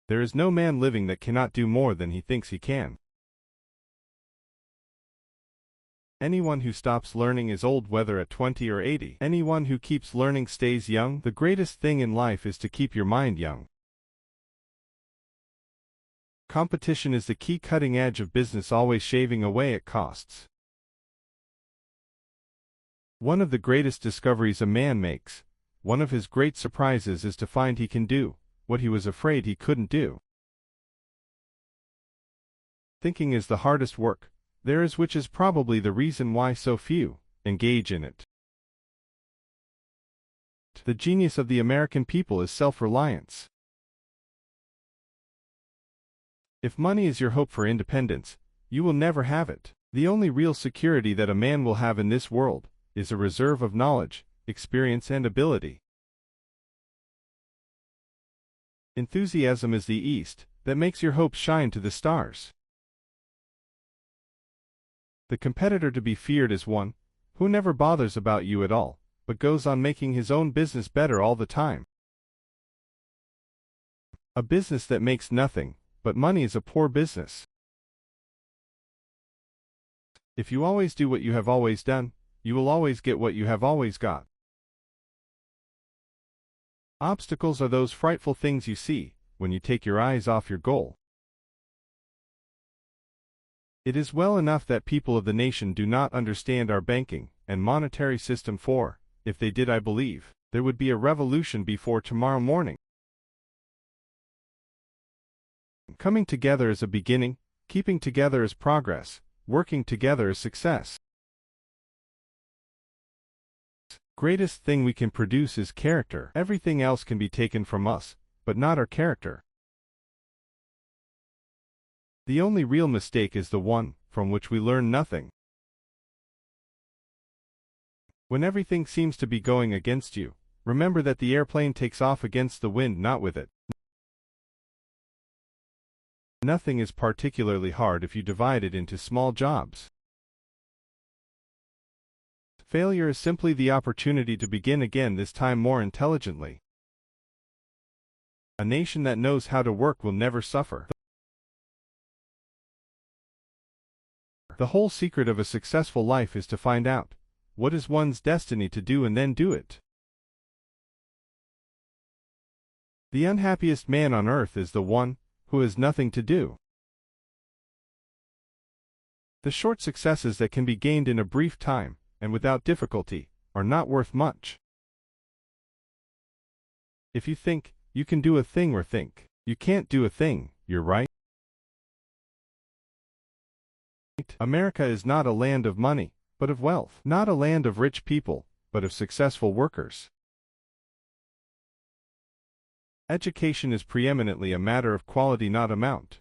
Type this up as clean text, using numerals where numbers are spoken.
There is no man living that cannot do more than he thinks he can. Anyone who stops learning is old, whether at 20 or 80. Anyone who keeps learning stays young. The greatest thing in life is to keep your mind young. Competition is the key cutting edge of business, always shaving away at costs. One of the greatest discoveries a man makes, one of his great surprises, is to find he can do what he was afraid he couldn't do. Thinking is the hardest work there is, which is probably the reason why so few engage in it. The genius of the American people is self-reliance. If money is your hope for independence, you will never have it. The only real security that a man will have in this world is a reserve of knowledge, experience, and ability. Enthusiasm is the east that makes your hopes shine to the stars. The competitor to be feared is one who never bothers about you at all, but goes on making his own business better all the time. A business that makes nothing but money is a poor business. If you always do what you have always done, you will always get what you have always got. Obstacles are those frightful things you see when you take your eyes off your goal. It is well enough that people of the nation do not understand our banking and monetary system, for, if they did, I believe, there would be a revolution before tomorrow morning. Coming together is a beginning, keeping together is progress, working together is success. Greatest thing we can produce is character. Everything else can be taken from us, but not our character. The only real mistake is the one from which we learn nothing. When everything seems to be going against you, remember that the airplane takes off against the wind, not with it. Nothing is particularly hard if you divide it into small jobs. Failure is simply the opportunity to begin again, this time more intelligently. A nation that knows how to work will never suffer. The whole secret of a successful life is to find out what is one's destiny to do and then do it. The unhappiest man on earth is the one who has nothing to do. The short successes that can be gained in a brief time and without difficulty are not worth much. If you think you can do a thing or think you can't do a thing, you're right. America is not a land of money, but of wealth. Not a land of rich people, but of successful workers. Education is preeminently a matter of quality, not amount.